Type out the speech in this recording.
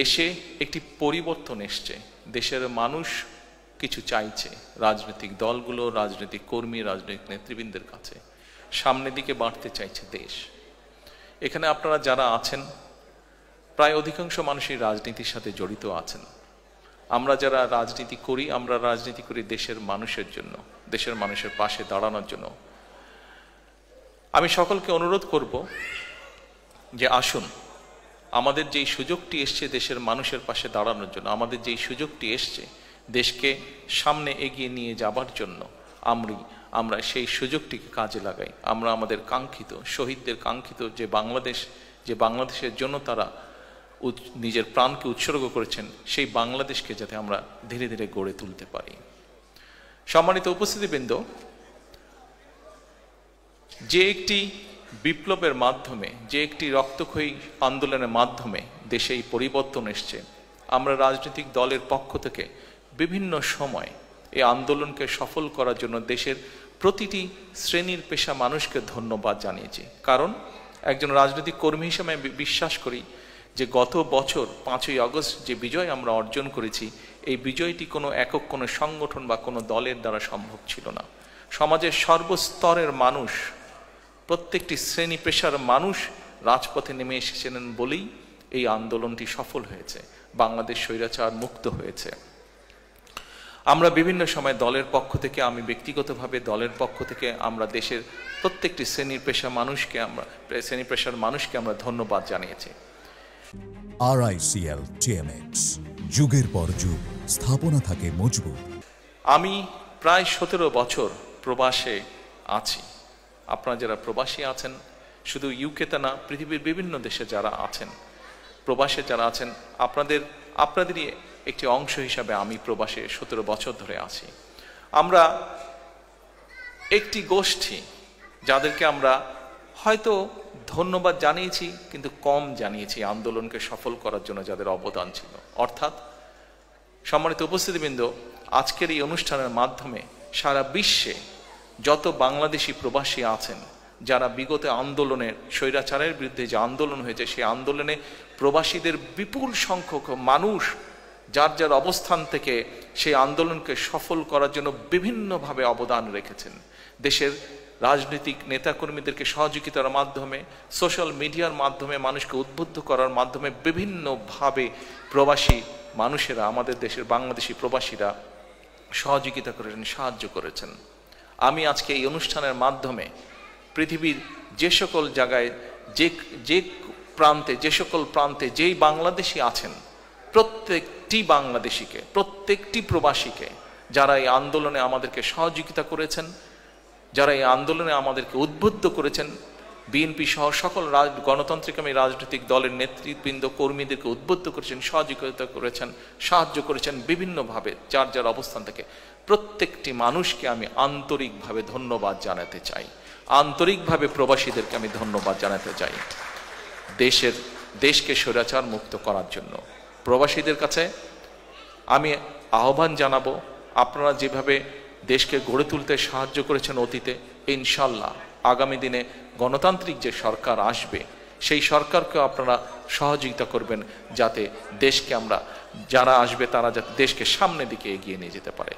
এসে একটি পরিবর্তন এসছে। দেশের মানুষ কিছু চাইছে, রাজনৈতিক দলগুলো, রাজনৈতিক কর্মী, রাজনৈতিক নেতৃবৃন্দের কাছে সামনের দিকে বাড়তে চাইছে দেশ। এখানে আপনারা যারা আছেন প্রায় অধিকাংশ মানুষই রাজনীতির সাথে জড়িত আছেন। আমরা যারা রাজনীতি করি, আমরা রাজনীতি করি দেশের মানুষের জন্য, দেশের মানুষের পাশে দাঁড়ানোর জন্য। আমি সকলকে অনুরোধ করব যে আসুন, আমাদের যেই সুযোগটি এসছে দেশের মানুষের পাশে দাঁড়ানোর জন্য, আমাদের যেই সুযোগটি এসছে দেশকে সামনে এগিয়ে নিয়ে যাবার জন্য, আমরা সেই সুযোগটিকে কাজে লাগাই। আমরা আমাদের কাঙ্ক্ষিত, শহীদদের কাঙ্ক্ষিত যে বাংলাদেশের জন্য তারা নিজের প্রাণকে উৎসর্গ করেছেন, সেই বাংলাদেশকে যাতে আমরা ধীরে ধীরে গড়ে তুলতে পারি। সম্মানিত উপস্থিতিবৃন্দ, যে একটি বিপ্লবের মাধ্যমে, যে একটি রক্তক্ষয়ী আন্দোলনের মাধ্যমে দেশে এই পরিবর্তন এসছে, আমরা রাজনৈতিক দলের পক্ষ থেকে বিভিন্ন সময় এই আন্দোলনকে সফল করার জন্য দেশের প্রতিটি শ্রেণীর পেশা মানুষকে ধন্যবাদ জানিয়েছি। কারণ একজন রাজনৈতিক কর্মী হিসেবে বিশ্বাস করি যে গত বছর 5ই আগস্ট যে বিজয় আমরা অর্জন করেছি, এই বিজয়টি কোনো একক কোনো সংগঠন বা কোনো দলের দ্বারা সম্ভব ছিল না। সমাজের সর্বস্তরের মানুষ, প্রত্যেকটি শ্রেণী পেশার মানুষ রাজপথে নেমে এসেছিলেন বলেই এই আন্দোলনটি সফল হয়েছে, বাংলাদেশ স্বৈরাচার মুক্ত হয়েছে। আমরা বিভিন্ন সময় দলের পক্ষ থেকে, আমি ব্যক্তিগতভাবে দলের পক্ষ থেকে আমরা দেশের প্রত্যেকটি শ্রেণী পেশার মানুষকে আমরা ধন্যবাদ জানিয়েছি। RICL TMX, যুগের পর যুগ স্থাপনা থাকে মজবুত। আমি প্রায় 17 বছর প্রবাসে আছি। আপনারা যারা প্রবাসী আছেন, শুধু ইউকেতে না, পৃথিবীর বিভিন্ন দেশে যারা আছেন, প্রবাসে যারা আছেন, আপনাদেরই একটি অংশ হিসাবে আমি প্রবাসে 17 বছর ধরে আছি। আমরা একটি গোষ্ঠী যাদেরকে আমরা হয়তো ধন্যবাদ জানিয়েছি, কিন্তু কম জানিয়েছি আন্দোলনকে সফল করার জন্য যাদের অবদান ছিল। অর্থাৎ সম্মানিত উপস্থিতিবৃন্দ, আজকের এই অনুষ্ঠানের মাধ্যমে সারা বিশ্বে যত বাংলাদেশি প্রবাসী আছেন, যারা বিগত আন্দোলনের, স্বৈরাচারের বিরুদ্ধে যে আন্দোলন হয়েছে, সেই আন্দোলনে প্রবাসীদের বিপুল সংখ্যক মানুষ যার যার অবস্থান থেকে সেই আন্দোলনকে সফল করার জন্য বিভিন্নভাবে অবদান রেখেছেন। দেশের রাজনৈতিক নেতাকর্মীদেরকে সহযোগিতার মাধ্যমে, সোশ্যাল মিডিয়ার মাধ্যমে, মানুষকে উদ্বুদ্ধ করার মাধ্যমে বিভিন্নভাবে প্রবাসী মানুষেরা, আমাদের দেশের বাংলাদেশি প্রবাসীরা সহযোগিতা করেছেন, সাহায্য করেছেন। আমি আজকে এই অনুষ্ঠানের মাধ্যমে পৃথিবীর যে সকল জায়গায়, যে প্রান্তে, যে সকল প্রান্তে যেই বাংলাদেশি আছেন, প্রত্যেকটি বাংলাদেশিকে, প্রত্যেকটি প্রবাসীকে, যারা এই আন্দোলনে আমাদেরকে সহযোগিতা করেছেন, যারা এই আন্দোলনে আমাদেরকে উদ্বুদ্ধ করেছেন, বিএনপি সহ সকল গণতান্ত্রিকামী রাজনৈতিক দলের নেতৃবৃন্দ, কর্মীদেরকে উদ্বুদ্ধ করেছেন, সহযোগিতা করেছেন, সাহায্য করেছেন বিভিন্নভাবে যার যার অবস্থান থেকে, প্রত্যেকটি মানুষকে আমি আন্তরিকভাবে ধন্যবাদ জানাতে চাই। আন্তরিকভাবে প্রবাসীদেরকে আমি ধন্যবাদ জানাতে চাই দেশকে স্বৈরাচার মুক্ত করার জন্য। প্রবাসীদের কাছে আমি আহ্বান জানাবো, আপনারা যেভাবে দেশকে গড়ে তুলতে সাহায্য করেছেন অতীতে, ইনশাল্লাহ আগামী দিনে গণতান্ত্রিক যে সরকার আসবে, সেই সরকারকে আপনারা সহযোগিতা করবেন, যাতে দেশকে যারা আসবে তারা যাতে দেশকে সামনের দিকে এগিয়ে নিয়ে যেতে পারে।